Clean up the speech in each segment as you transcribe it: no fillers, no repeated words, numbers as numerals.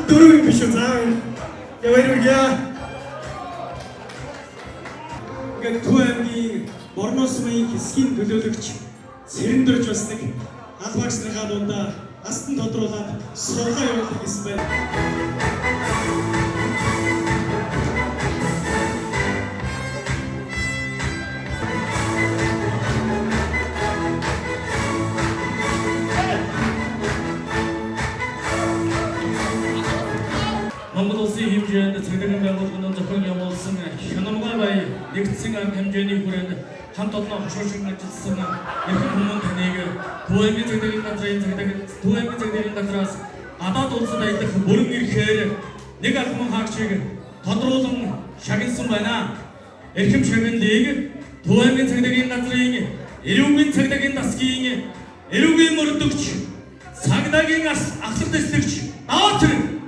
дөрөв биш үү заа. Яваарья. Ингээд Түвэмгийн Борноос маяг хэсгийн төлөөлөгч Сэрэндэрж бас нэг албаагч нарынхаа дундаа астан тодруулаад суулгаа явуулах гэсэн байна. Монгол улсын хэмжээнд цэгдэгэн байгууллагын зохион явуулсан Хянамгай баяр нэгдсэн арга хэмжээний хүрээнд хамт олон хөшөөшин ажилласан эрхэм хүмүүст таныг Түвэмгийн цэгдэгэн газраас гадаад улсад аялах бүрэн эрхээр нэг алхам хаагчийг тодруулан шагнасан байна. Эрхэм шагналыг Түвэмгийн цэгдэгэн газрын эрүүгийн цэгдэгэн дасгийн эрүүгийн мөрдөгч цагдаагийн ахлах дэслэгч Наотэр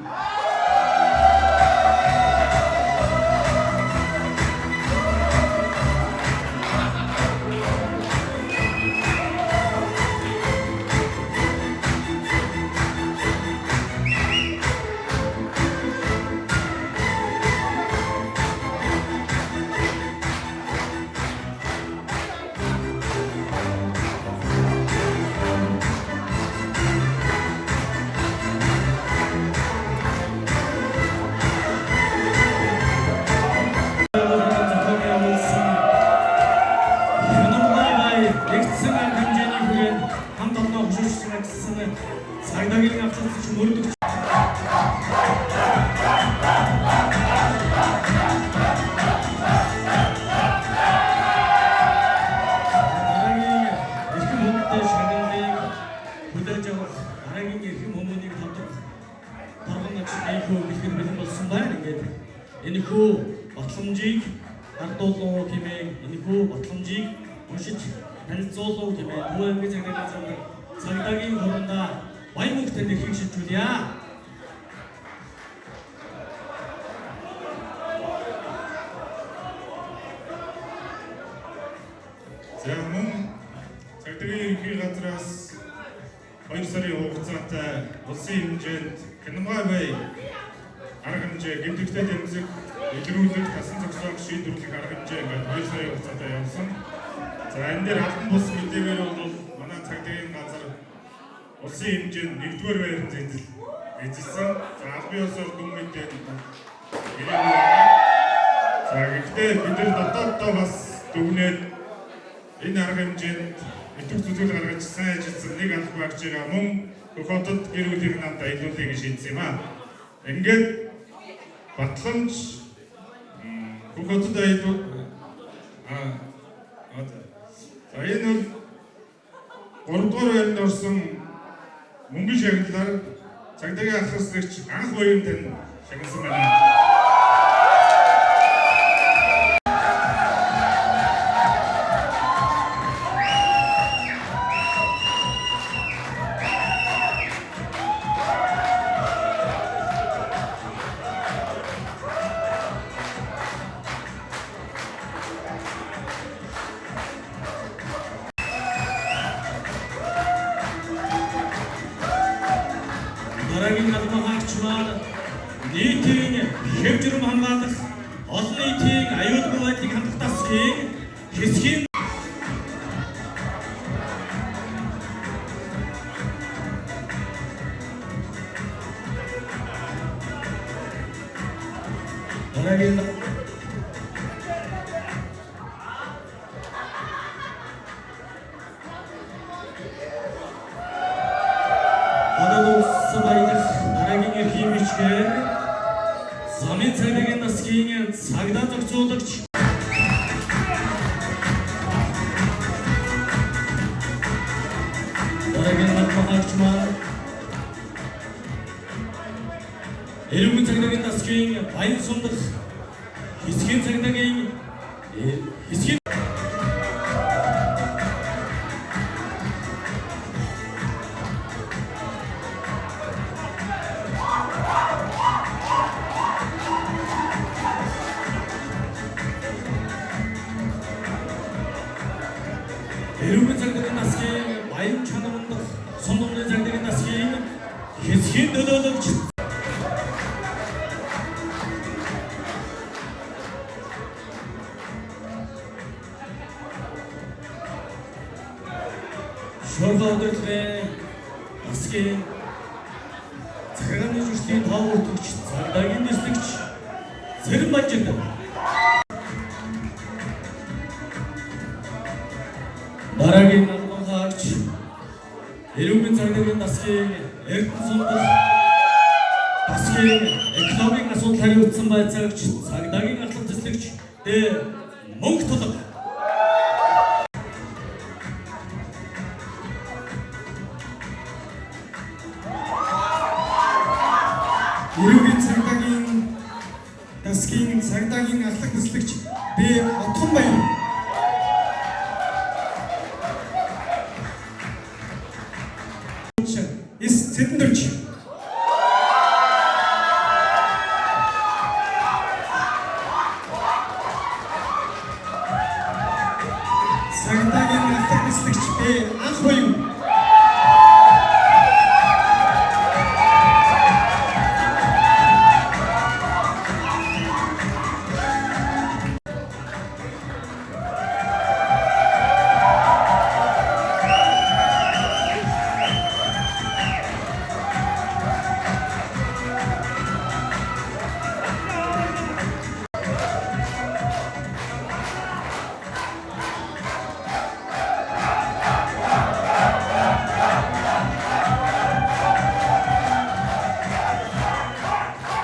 цагдаагийн авцалч мөрдөгч энэхүү батламжийг хардуулуу хэмээн энэхүү батламжийг уншиж танилцуулуу хэмээн Түвэмгийн цагдаагийн хурандаа баян мөнгөтэй нэрхийг шилжүүлье. За мөн цагдаагийн ерөнхий газраас 2 сарын хугацаатай улсын хэмжээнд Хянамгай баяр арга хэмжээ гэмтэгтэй тэмцэх илрүүлэх тасан зохицох шийдвэрлэх арга хэмжээ ингээд 2 сарын хугацаатай явсан. За энэ дээр албан бус мэдээгээр бол манай цагдаагийн газар улсын хэмжээнд 1-р байранд эзэлсэн. За албан ёсоор дүн мэдээ ирээгүй. За гэхдээ бид нар дотооддоо бас дүгнээд энэ арга хэмжээнд итгэх зүйлийг гаргаж сайн ажилласан нэг албаагчаа мөн хотод гэр бүлийн намд аялуулъя гэж шийдсэн юм аа. Ингээд батламж хотод аялуу за энэ бол 3-р байранд орсон мөнгөн шагналаар цагдаагийн ахлагч анх баярын тань шагнасан байна. дараагийн албан хаагч маань нийтийн хэв журам хамгаалах олон нийтийн аюулгүй байдлыг хангах засгийн хэсгийн дараагийн дараагийн эрхийн бичгээр замын цагдаагийн насгийн цагдаа зохицуулагч дараагийн албан хаагч маань эрүүгийн цагдаагийн насгийн баян сундах хэсгийн цагдаагийн хэсгийн эрүүгийн цагдаагийн насгийн баян чанарт сондомны цагдаагийн насгийн хэсгийн төлөөлөгч Шорлоо өдөртөө Асгийн цагааны жүжигчдийн тав бүртгэгч цагдаагийн дэслэгч Цэрэн Бажид дараагийн албан хаагч Эрүүгийн цагдаагийн дасгийн Эрдэнэ сундал дасгийн экологийн асуудал хариуцсан байцаагч цагдаагийн ардлага дэслэгч Дэ Мөнх Тулга Эрүүгийн цагдаагийн дасгийн цагдаагийн ардлага дэслэгч Бэ Отгонбаян Эс Цэдэндөрч цагдаагийн ардлага дэслэгч Бэ Анхбаян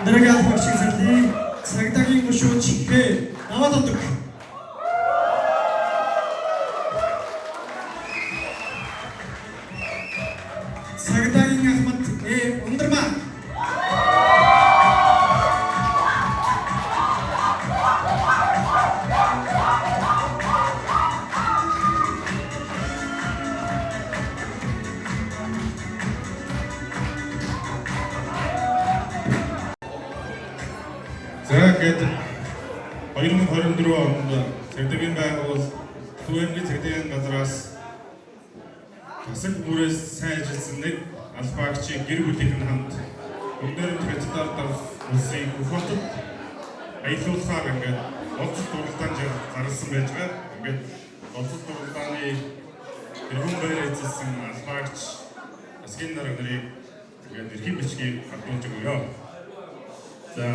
дараагийн албан хаагчийн цагдаагийн гишүүч Бэ Наваад ондог цагдаагийн ахмад Э Ундрмаа За гээд 2024 онд цагдаагийн байгуул Түвэнгийн цагдаагийн газраас тасаг бүрээс сайн ажилласан нэг албаагчийн гэр бүлийн хамт бүгдээр хятадаар улсын хөлтөд аялуулахаар ингээд олзол дуралдаанд гарсан байж байгаа. Ингээд олзол дуралдааны тэрхүүн байр эзэлсэн албаагч Асгийн нар нарыг ингээд эрхийн бичгийг хадгалж өгөө. За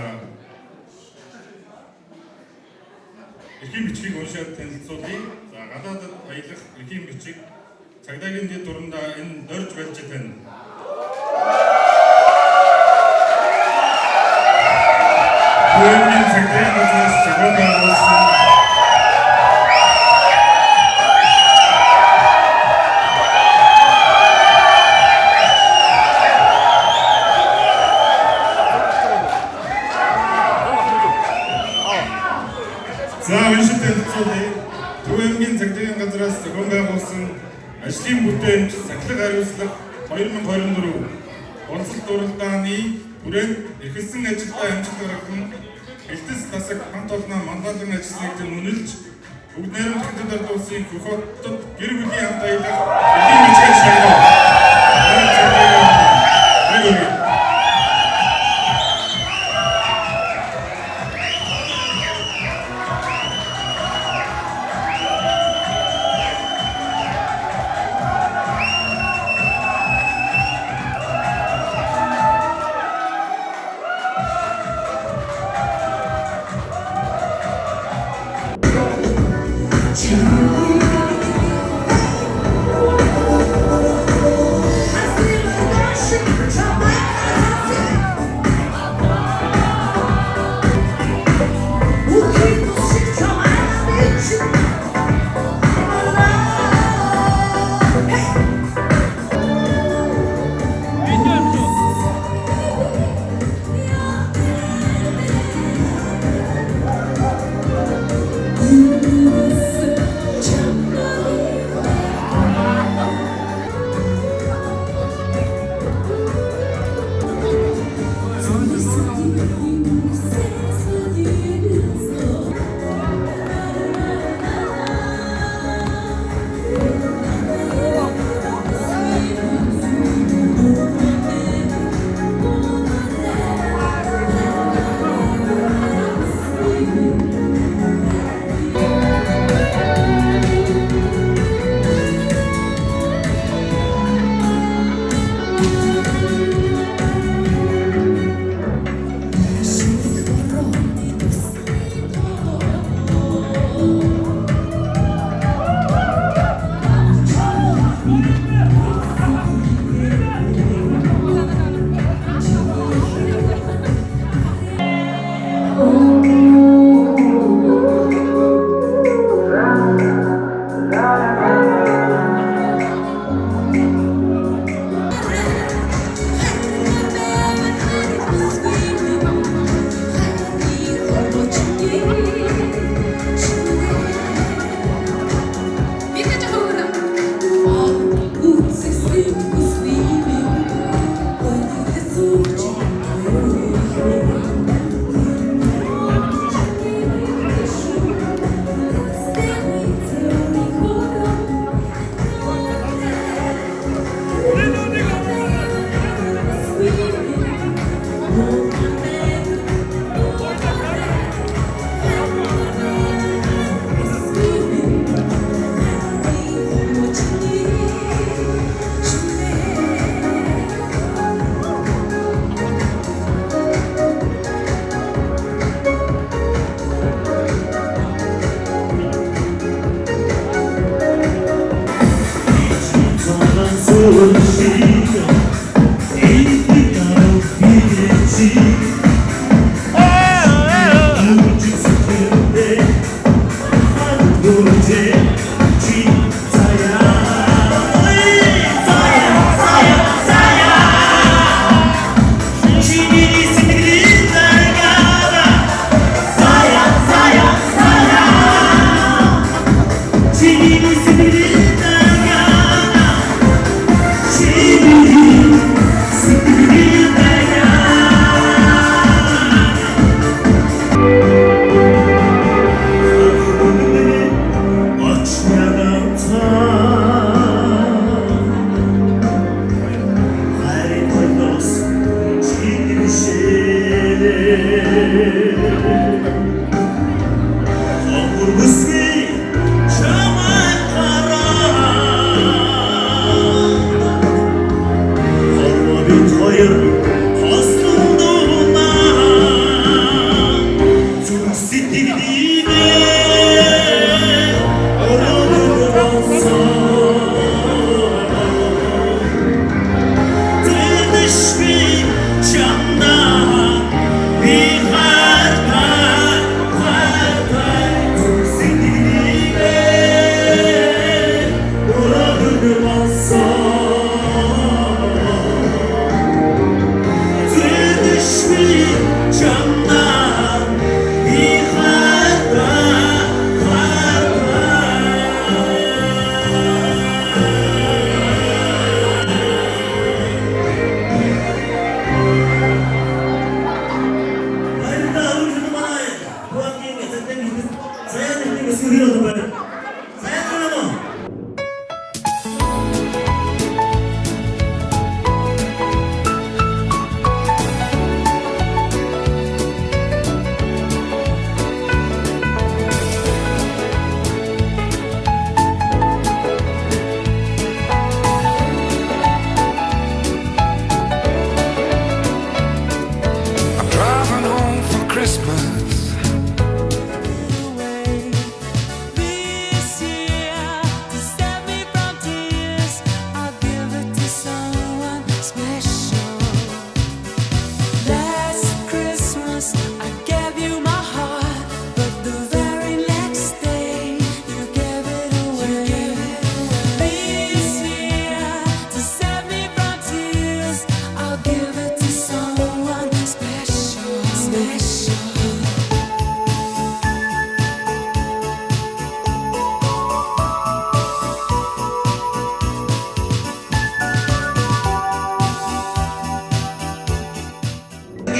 эрхийн бичгийг уншаад танилцуулъя. За гадаадд аялах эрхийн бичиг цагдаагийн дэд дурандаа энэ дорж болж байна. Түвэнгийн цагдаагийн газраас цагаан байгуулсан За уншиж танилцуулъя. Түвэнгийн цагдаагийн газраас зохион байгуулсан ажлын бүтээмж сахилга хариуцлага 2024 онцлог дуралдааны хүрээнд эрхэлсэн ажилдаа амжилт гаргасан элдэс тасаг хамт олоноо мандатын ажлыг үнэлж бүгд найрамд хятад улсын хөлтөд гэр бүлийн хамт аялах эрхийн бичгийг шаардав.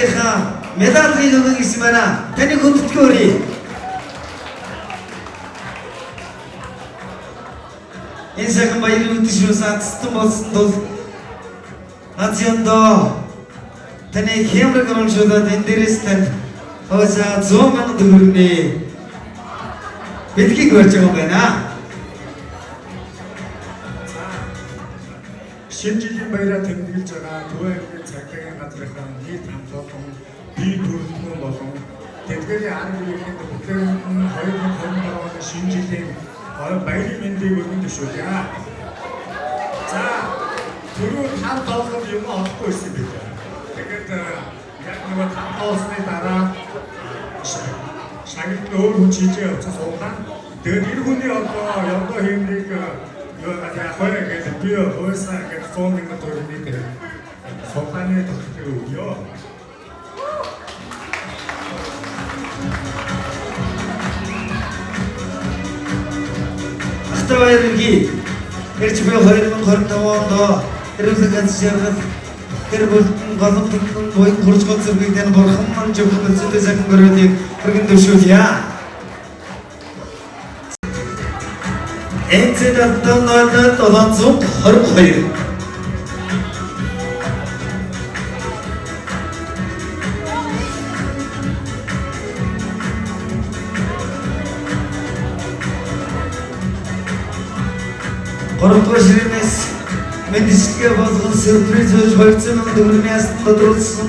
сайхныгийнхаа медалийг өгөх гэсэн байна. Таны хүндэтгэн өрье. Энэ сайхан баярын өдөр шүү саацсан болсон тул нацондоо таны хямраг оруулаад энэ дээрээс танд хойсоо 100,000 төгрөгийн бэлгийг өрж байгаа юм байна. Шинэ жилийн баяраа тэмдэглэж байгаа Төвийн аймгийн цагдаагийн газрынхаа нийт хамт олон бие төрөлхтөн болон тэтгэврийн арга биеийн бүтээн 2025 оны шинэ жилийн баярын мэндийг өргөн төшөөлье. За түрүү хамт олон юм олохгүй байсан бид. Тэгээд яг нэг хамт олсны дараа шагналт өөр хүн чийжээ явцсан суухан. Тэгээд энэ хүний одоо хэмрийг хойроо гэдэг би хойсаа гэдэг 100,000 төгрөгийг суханы төлөвлөгөө өгье. Ахтай баярын эрч буй 2025 онд эрүүлэг ганцаараа тэр бүлтэн голом төлөвлөн буйн хурж гол зэргийг тань бурхан мань зөвхөн үзэлтэй сайхан гөрөөдийг өргөн дэвшүүлье. Энцэд алтанаад 722 Гуравдугаар ширээс мэдээлэл болгон сюрприз хийж 200,000 төгрөгийн ястан тодруулсан.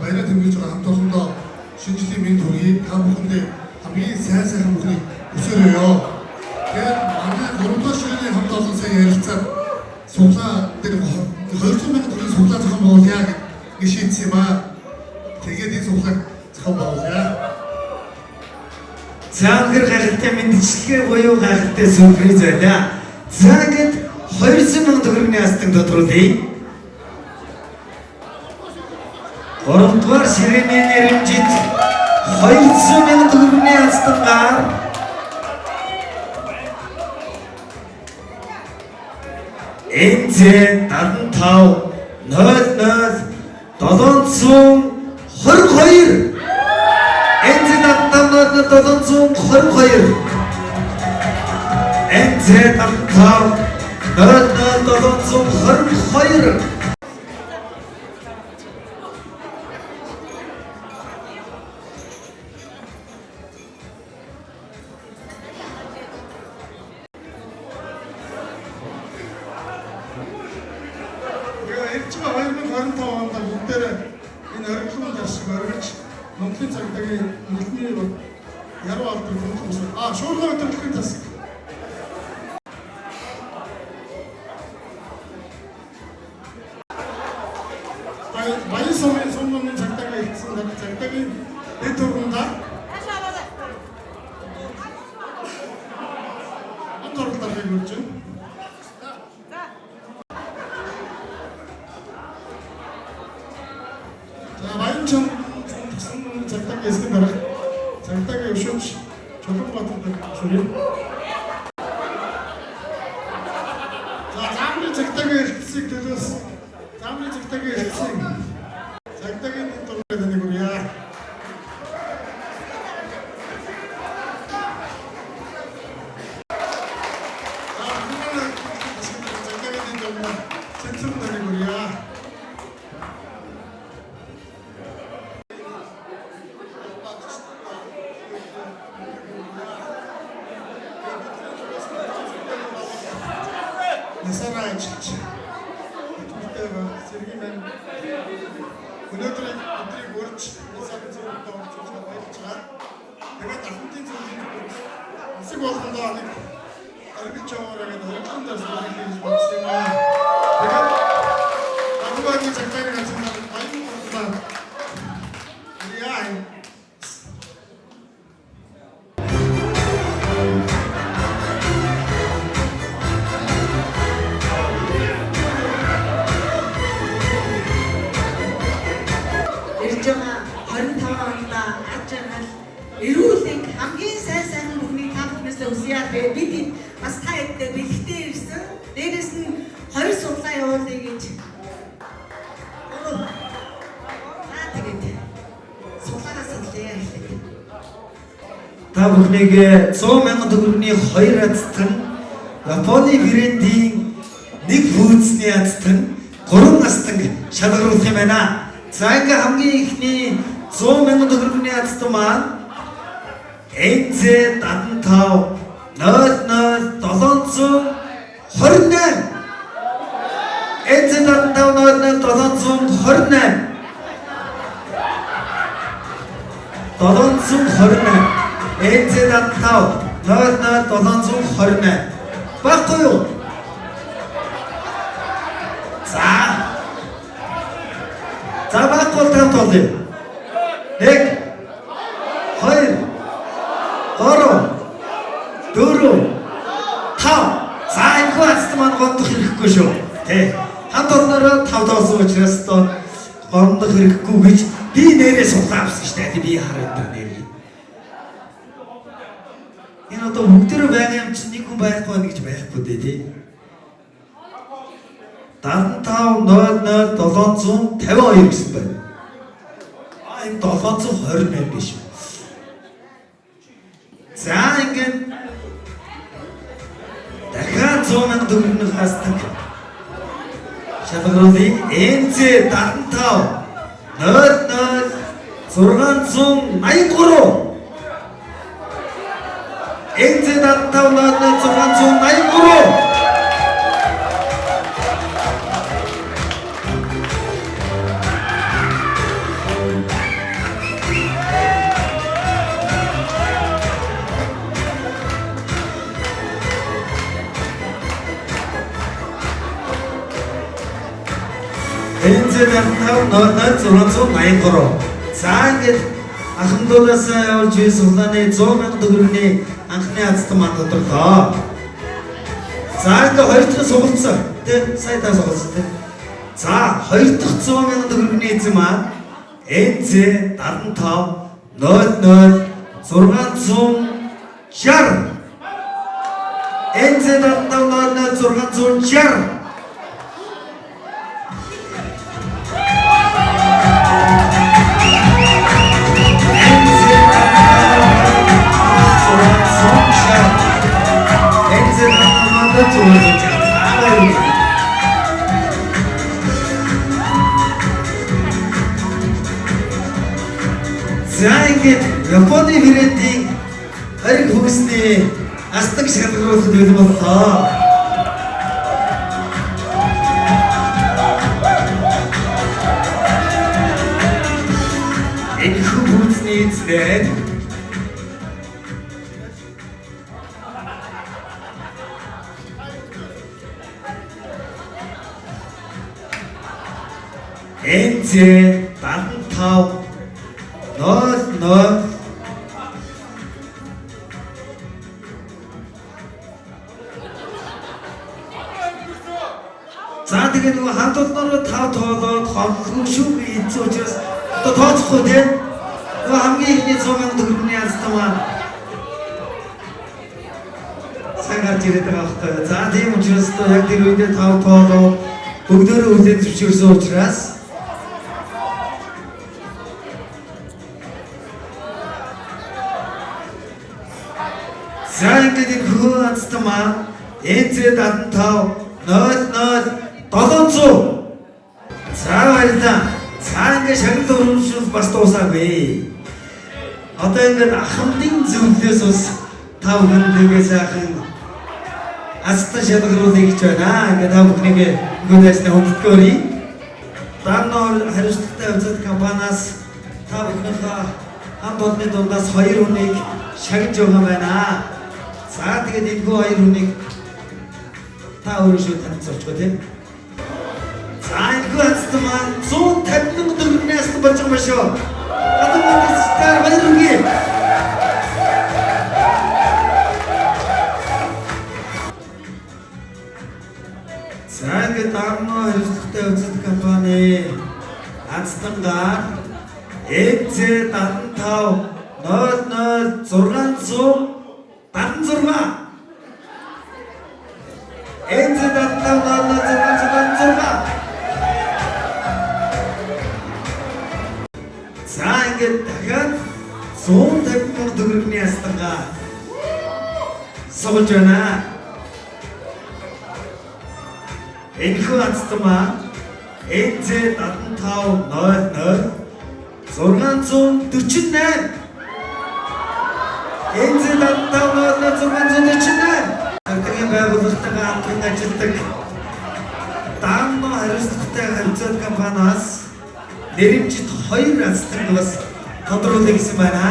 Баяраа тэмдэглэж байгаа хамт олондоо шинэ жилийн мэнд хүргэе. Та бүхэндээ хамгийн сайн бүхнийг хүсээрээ. Тэгээд манай 3 дахь ширээний хамт олон сайн ярилцаад суглаа дээр 200,000 төгрөгийн суглаа зохион байгуулъя гэж шийдсэн юм аа. Тэгээд энэ суглааг зохион байгуулъя. Цаанхэр гайхалтай мэдээлэл буюу гайхалтай сюрприз байлаа. За ингээд 200,000 төгрөгийн ястан тодруулъя. Гуравдугаар ширээний нэрмжид 200,000 төгрөгийн ястангаар Энцэ 75 00 722 Энцэ 75 722 Энцэ 75 00 722 Эрчим 2025 онд бүгдээрээ энэ оригдлын даршиг оргиж Монголын цагдаагийн нийтний яруу албан тэмдэглэсэн. Шуургай өдөртлийн засаг. Баян сумын цагдаагийн ихсэн цагдаагийн дэд төрөндөө онцгойлолтыг өгч байна. Баянчин цагдаагийн эсгэн дарга цагдаагийн өвшөөч Чулуунбаатар шүрээ. За замын цагдаагийн эрхлэлийг төлөөс замын цагдаагийн эрхлэлийг цагдаагийн төлөвлөгөөд нэг үрье. Цагдаагийн төлөвлөгөө цэнтрэн нэг үрье. Насаараа ажиллаж төлөвлөгөө сэргийм өнөөдрийг үрж насаараа зөвхөн орж байж байгаа. Тэгээд ахмадын зөвлөлийн усыг болгондоо нэг аргиж яваараа гэдэг орчлон дэвсгэрийг хийж бодсон юм аа. Тэгээд агуулгын цагдаагийн газрын баян боллоо. Яа. Иржэга 25 онд ажил эрүүлэг хамгийн сайн бүхний та бүхнээс үсэе. Бид бас та хэд бэлгтэй ирсэн. та бүхнийг 100,000 төгрөгийн 2 ацтан Японы брендийн 1 хүйцний ацтан 3 ацтан шалгаруулах юм байна. За ингээ хамгийн ихний 100,000 төгрөгийн ацтан маань NZ 75 00 728 NZ 75 00 728 NZ 75 00 728 баггүй юу? За баггүй тав толъё. 1 2 3 4 5 за энэ хааст маань гондох хэрэггүй шүү. Тэ. Хамт олноороо 5 тоосон учраас одоо гондох хэрэггүй гэж би нэрээ суулгаавсан шүү дээ. Би хараад байна нэр. Энэ одоо бүгдөө байгаа юм чинь нэг хүн байхгүй байна гэж байхгүй дээ тий. 75 00 752 гэсэн байна. Энэ 728 биш. За ингээд дахиад 100,000 төгрөгийн хастаг шалгаруулъя. NZ 75 00 683 NZ 75 00 683 NZ 75 00 683 за ингээд ахмадуулаас явуулж буй сулааны 100,000 төгрөгийн анхны азтан маань тодорлоо. За ингээд хоёр дахь сугалцсан. Тэ сая та сугалцсан тэ. За хоёр дахь 100,000 төгрөгийн эзэн маань NZ 75 00 660 NZ 75 00 660 За ингээд Японы брендийн хариг хөгсний астаг шалгаруулахад бэлэн боллоо. Энэ хөгсний эзэн NZ 75 00 за тэгээ нөгөө хамт олнороо 5 тоолоод хонхгүй шүү гэж учраас одоо тооцохгүй тийм нөгөө хамгийн ихний 100,000 төгрөгийн азтан маань сайн гарч ирээд байгаа байхгүй. За тийм учраас одоо яг тэр үедээ 5 тоолоод бүгдөө үлдэн зөвшөөрсөн учраас за ингээд энэ хөө азтан маань NZ 75 00 700 за баярлалаа. За ингээд шагнал өрөмжлөл бас дуусаагүй. Одоо ингээд ахмадын зөвлөлөөс бас та бүхэндээ сайхан азтан шалгаруулъя гэж байна. Ингээд та бүхнийг гүнэсний хөдөлгөөрий. Даннор хариуцлагатай үзэл компаниас та бүхнийхээ хамт олонны дундаас 2 хүнийг шагнаж байгаа байна. За тэгээд энэ 2 хүнийг та өөрөшөө танилцуулчих тийм. За энэ азтан маань 150,000 төгрөгийн азтан болж байгаа юм шүү. Одоо манай стар баяр хүргэе. За ингээд Дарно хариуцлагатай үзэл компани азтангаар NZ 75 00 676 NZ 75 00 676 за ингээд дахиад 150,000 төгрөгийн азтан астангаа суулж байна. Энэхүү ацтмаа НЗ 7500 648 НЗ 7500 648 Ардгийн байгууллагатайгаа хамтран ажилладаг Данно хариуцлагатай харилцаат компаниас нэрэмжит 2 ацтаг бас тодруулах гэсэн байна.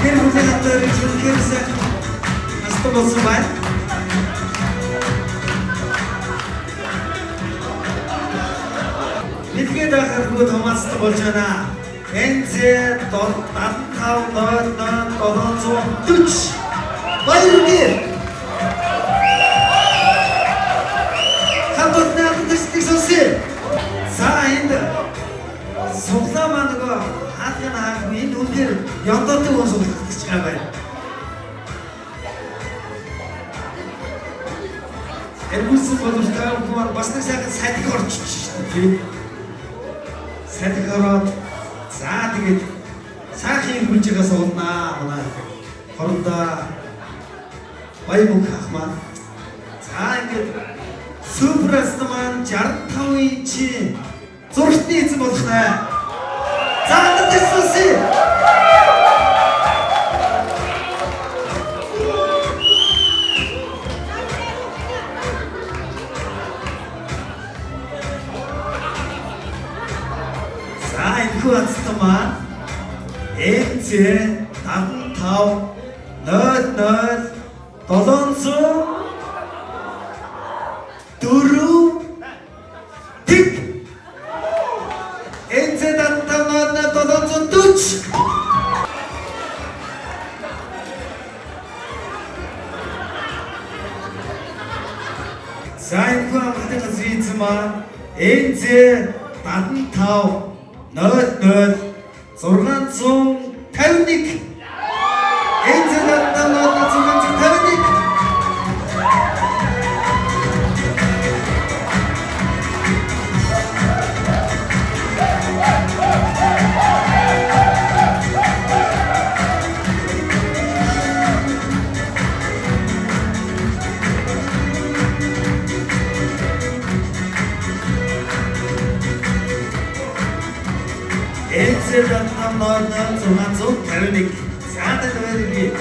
Тэр бүлэгээр ирсэн астан болсон байна. Нэггээд ахаргууд хамаастай болж байна. НЗ 7500 баяргий. Хамтдаа дэсдэг сонсъё. За энд суглаа маа нөгөө хаалгын хаагүй энэ үнээр ёндоотой хүн суглагдаж байгаа байна. Эргүүлсэн боловсроо хүмүүс бас нэг сайхан садик орчих шүү дээ. Садик ороод за тэгээд сайхан ирүүлж байгаа суулнаа манай хорондоо баямук ахмаа. За ингээд Суперстаман 65 инчи зургтны эзэн болох нэ. За дэсвэсэ. За энэхүү ацтамаа НЗ 7500 700 Тик НЗ 7500 За энэхүү амгалан газрын эзэн маань НЗ 7500 651 НЗ 7500 651 НЗ 7500 цаатад байдаг.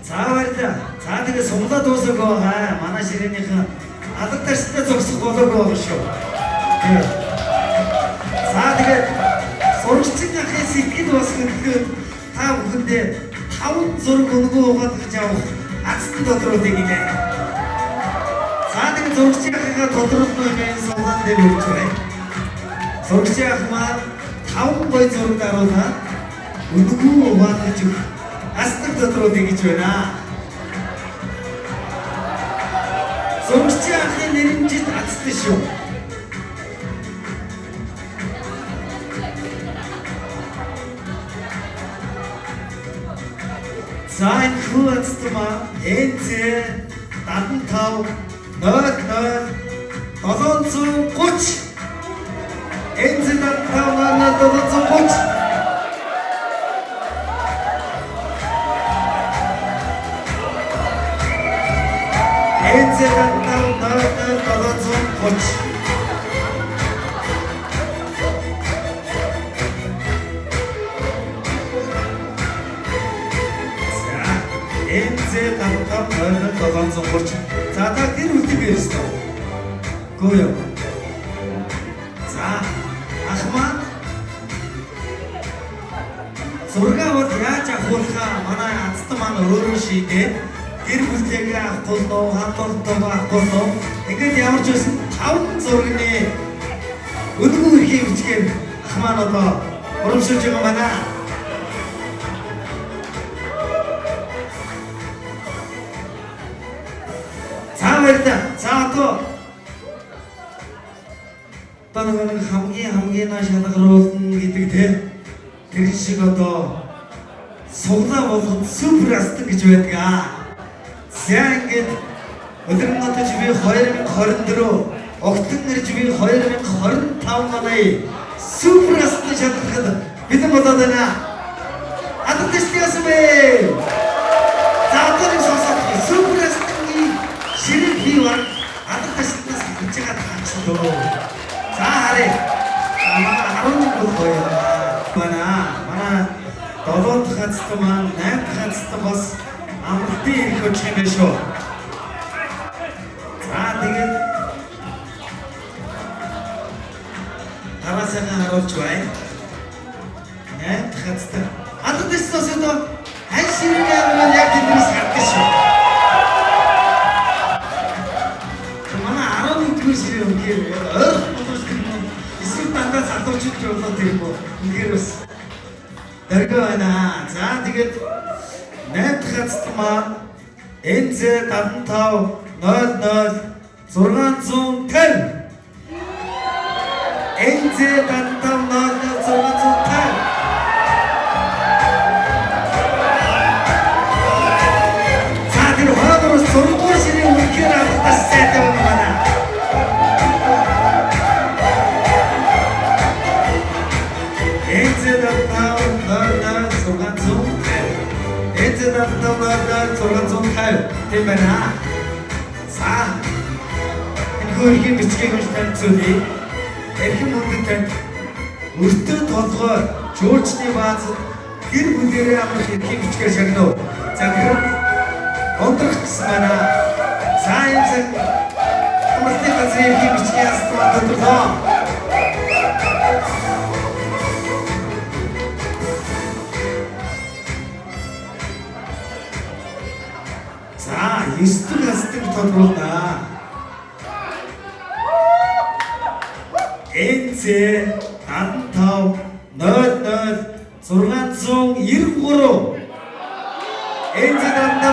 За баярлалаа. За тэгээ суглаа дуусах байгаа. Манай ширээнийхэн алдар тарстай зогсох болоогүй байгаа шүү. За тэгээ сурагчдын ахын сэтгэл бас хөдлөөд та бүхэндээ 5 зураг өнгөө угаад гэж авах ацтан тодруулъя гинэ. За тэгээ зурагчдын ахыгаа тодруулах юм суглаан дээр өгч байна. Сурагчдын ах маань 5 гоё зураг даруулаад өнгөө угаад гэж ацтан тодруулъя гэж байна. Сурагчдын ахын нэрэмжит ацтай шүү. За энэхүү ацтмаа НЗ 7500 730 НЗ 7500 НЗ 7500 НЗ 7500 За та тэр үлдээ ярьсан. Гүйё. За ах маань зургаа бол яаж авахулхаа манай ацтан маань өөрөө шийдээд гэр бүлтэйгээ авахгүй нөө хамтдаа авахгүй нөө ингээд ямар ч байсан 5 зургийн өнгөө өрхийн бичгээр ах маань одоо урамшилж байгаа байна. За одоо таныг хамгийн нааш шалгаруулна гэдэг тэр шиг одоо суглаа болгоод супер астан гэж байдаг. За ингээд өдрөмнөд би 2024 Октон ирж би 2025 оны суперстар шалгахад бид болоод байна. Адтестиас бэ. Заатар сонсох суперстарын ширэг хийвар адтестиас гэж таачдоо. За харъя. Манай 11 гоё. Манай 7 дахь хацтай маань 8 дахь хацтай бас амралтын ирэх өч юм биш үү? За тэгээд Харасаа харуулж бай. 8 дахь хацтай. Адтестиас одоо хайширын ямар яг тэндээс гардаг шүү. Манай 11 ширээ үнээр ойрхон эсвэл дандаа залуучууд болоод тийм үү? Үнээр бас дөргөө байна. За тэгээд 8 дахь хацтай маань НЗ 75 00 650 НЗ 75 00 650 За тэр хоолоос сургууль ширээ үнээр авах сайтай байна. НЗ 75 650 тийм байна. За энэ хөргийн бичгийг унш танилцуулъя. Эрхэм хүндэт танд өртөө толгой жуулчны баазад гэр бүлээрээ амрах эрхийн бичгээр шагнав. За гэр ондрогчсан байна. За энэ цаг амралтын газрын эрхийн бичгийн астмаа тодорлоо. За 9 дахь хастыг тодруулна. НЗ 75 00 693 НЗ 75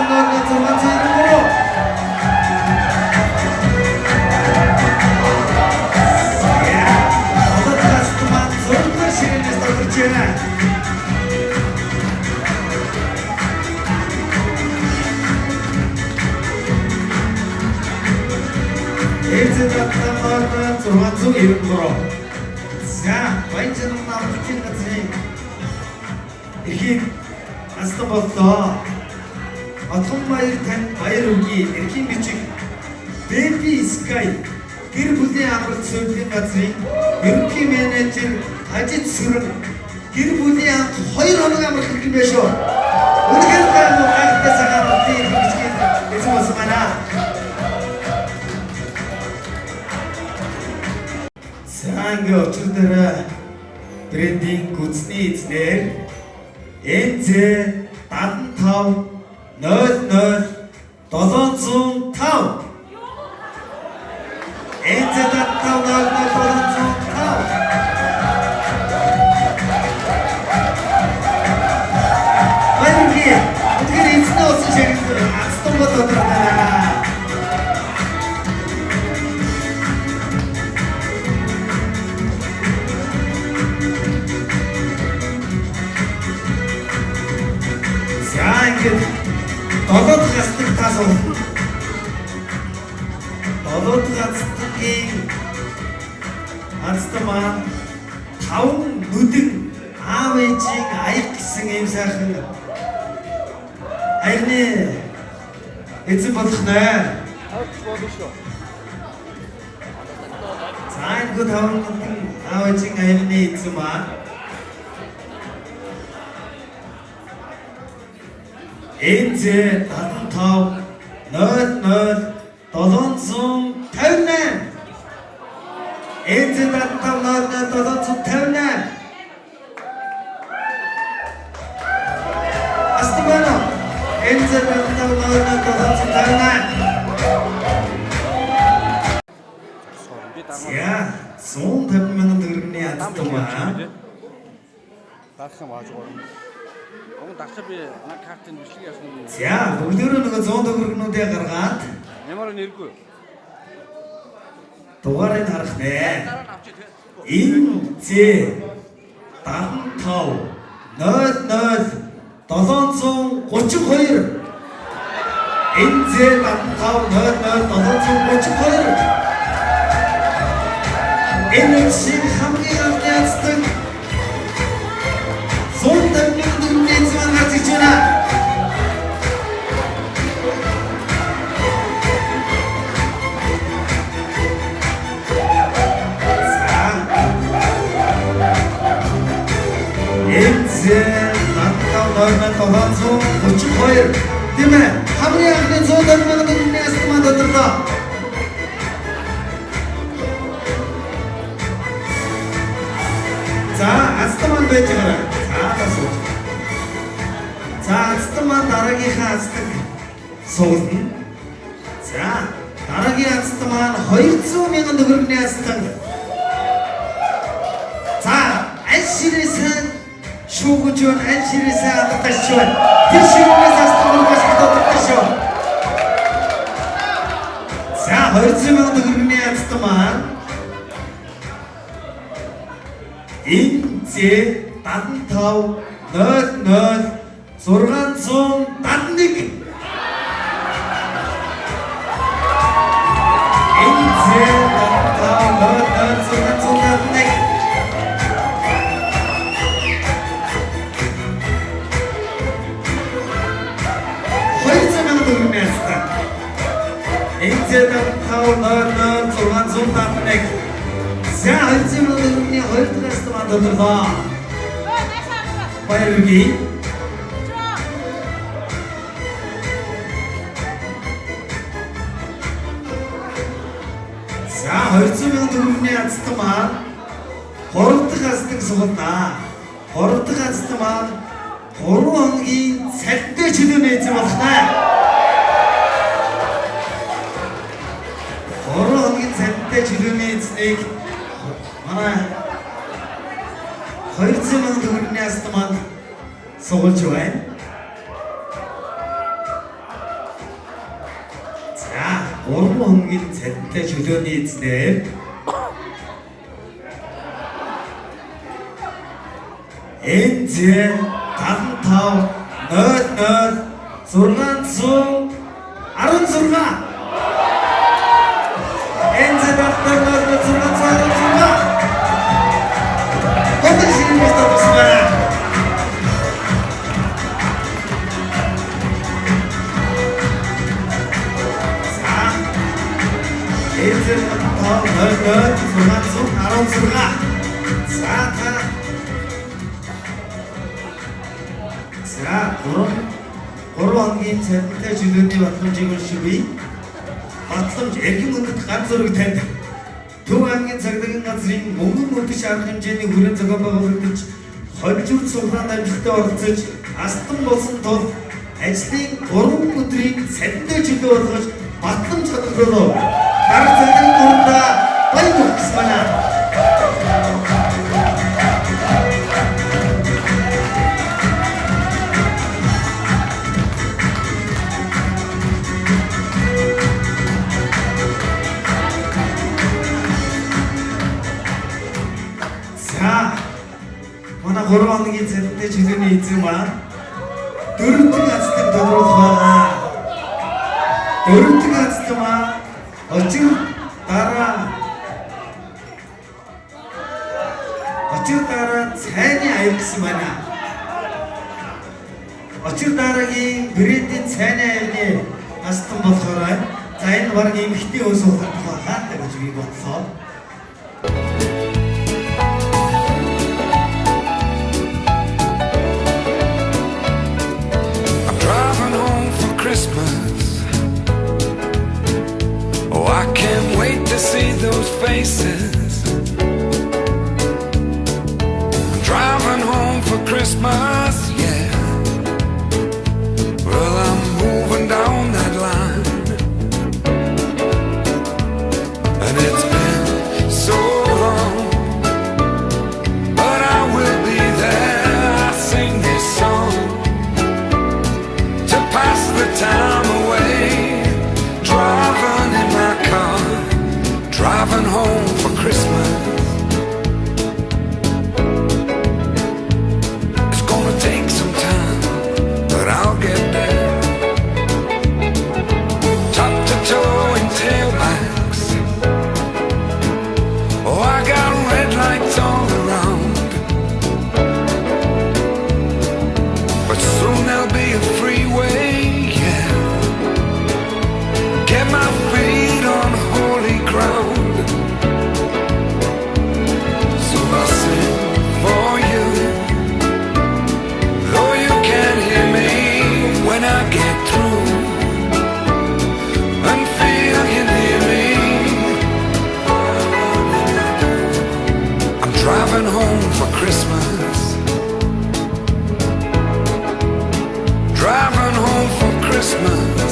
00 За, баяжны амралтын газрын эрхийн астан боллоо. Отгон баяр танд баяр өгье. Эрхийн бичиг Baby Sky гэр бүлийн амралт сүйтгэлийн газрын ерөнхий менежер Ажид Сүрэн гэр бүлийн хамт 2 хоног амрах хэрэг байна шүү. Үнэхээр гайхалтай цагаан амралтын эрхийн бичгийг эзэн болсон байна. Сангэ өчигдөр брендинг гүцний эзнэр НЗ 75 00 705 НЗ 75 00 705 Баярги өдөр эзэн осон шиг астан болоод байна. ингээд 7 дахь хастыг таасан. 7 дахь хастгийн хастмаа 5 нүдэн аав ээжийн аяг гэсэн юм сайхан хайрны эзэн болох нэ. Сайн гоо 5 нүдэн аав ээжийн хайрны эзэн маа. НЗ 75 00 758 НЗ 75 00 758 Астабано НЗ 75 00 758 Я 150 мянган төгрөгийн ядтамаа. Дарах юм ааж гоо. Дарчаа би наг картын бичлэг яасан юм. За бүгдөө нөгөө 100 төгрөгнүүдээ гаргаад Ямар нэргүй. дугаарыг харах нэ. НЗ 75 00 732 Энзээ 75 Энэ шиг хамгийн анхны ацдаг 150,000 төгрөгийн эзэн гарч иж байна. Энзээ 75,732 тийм ээ. Хамгийн анхны 150,000 төгрөгийн эзэн маань тодорлоо. За, ацтаман байж байгаа. За, тасууч. За, ацтаман дараагийнхаа ацтаг суулна. За, дараагийн ацтаман 200,000 төгрөгийн ацтаг. За, аль ширээсэн шүүгэж байна, аль ширээсэн алдаж байна. Тэр ширээс ацтаман бас тодорхой шүү. За, 200,000 төгрөгийн ацтаман Энзээ 75 00 671 Энзээ 75 00 671 200,000 төгрөгийн ацтаг. Энзээ 75 00 671 За, 200,000 төгрөгийн 2 дахь ацтаман тодорлоо. Баяргий. За, 200,000 төгрөгийн ацтаман 3 дахь ацтаг суулнаа. 3 дахь ацтаман 3 хоногийн цалинтай чөлөөний эзэн болно. 3 хоногийн цалинтай чөлөөний эзнийг манай 200,000 төгрөгийн ацтаман суулж байна. За, 3 хоногийн цалинтай чөлөөний эзнээр Энзээ 75 00 616 Энзээ 75 00 616 Хотод ширээс тавсгаа. За, Энзээ 75 00 616 За, та За, 3 хоногийн цалинтай чөлөөний батламжийг уншивээ. Батламж эрхэм хүндэт ганц зураг танд Төв аймгийн цагдаагийн газрын мөнгөн мөдөж арга хэмжээний хүрээнд зохион байгуулагдаж, хонжирт суглаанд амжилттай оролцож, астан болсон тул ажлын 3 өдрийн цалинтай чөлөө болгож батламж хадгалуулав. Дарга цагдаагийн дундаа баян хүргэсэн байна. Манай 3 хоногийн цалинтай чөлөөний эзэн маань 4 дахь ацтаг тодруулах байгаа. 4 дахь ацтаг маань очир дараа цайны аяр гэсэн байна. Очир дараагийн брендийн цайны аярны ацтаг болохоор за энэ баг эмхтэй ус уулах байгаа гэж би бодлоо. Christmas. Oh, I can't wait to see those faces. I'm driving home for Christmas, yeah. Well, I'm moving down that line, and it's been so long, but I will be there. I sing this song to pass the time away, driving in my car, driving home for Christmas. It's gonna lights all around. But soon there'll be a freeway, yeah. Get my feet on holy ground. So I'll sing for you, though you can't hear me when I get through. And feel you near me. I'm driving home for Christmas. Driving home for Christmas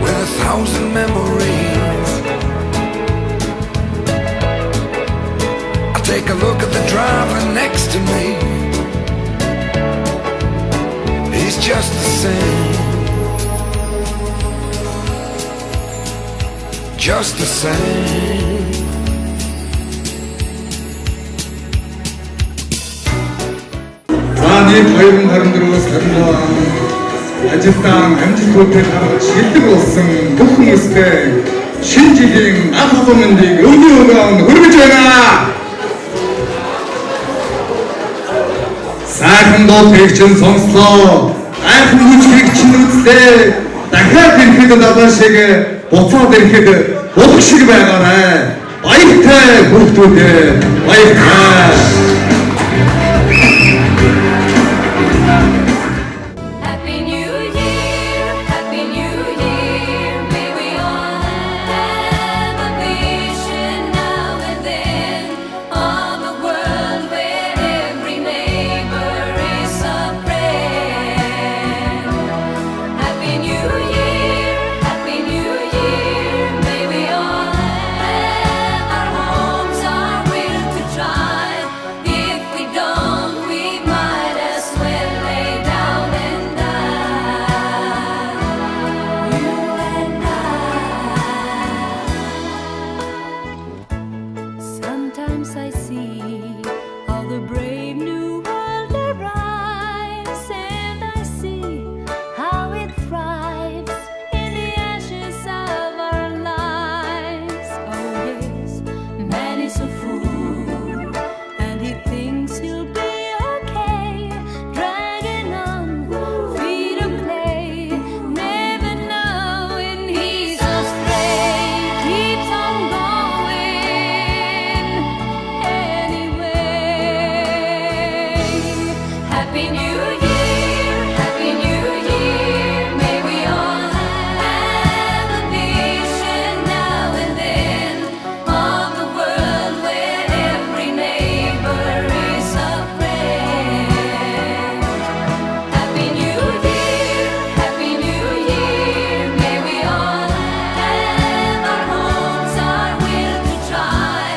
with 1,000 memories. I take a look at the driver next to me. He's just the same, just the same. За нийт 2024-өөс 25 ажилтан амжилт хүртэл харах шилдэг болсон бүх хүмүүстээ шинэ жилийн анх олон мэндийг өгөн хүргэж байна. Сайхан дуудыг чинь сонслоо. Гайхам хүчийг чинь үзлээ. Дахиад ирэхэд надад шиг буцаад ирэхэд болох шиг байгаарай. Баяртай хүүхдүүдээ, баяртай. Happy New Year, Happy New Year. May we all have a vision now and then of a world where every neighbor is a friend. Happy New Year, Happy New Year. May we all have our homes, our will to try. If we don't, we might as well lay down and die. You and I. Sometimes I see how the brave new world arrives, and I see how it thrives in the ashes of our lives. Oh yes, man is a fool, and he thinks he'll be okay, dragging on feet of clay, never knowing he's astray, keeps on going anyway. Happy New Year, Happy New Year. May we all have a vision now and then of a world where every neighbor is a friend. Happy New Year, Happy New Year. May we all have our homes, our will to try.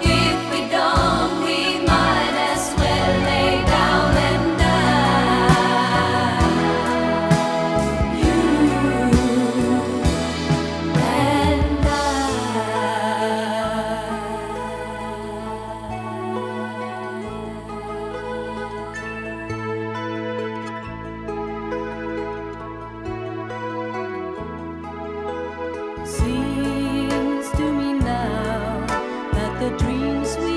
If we don't, we might as well lay down and die. You and Seems to me now that the dreams we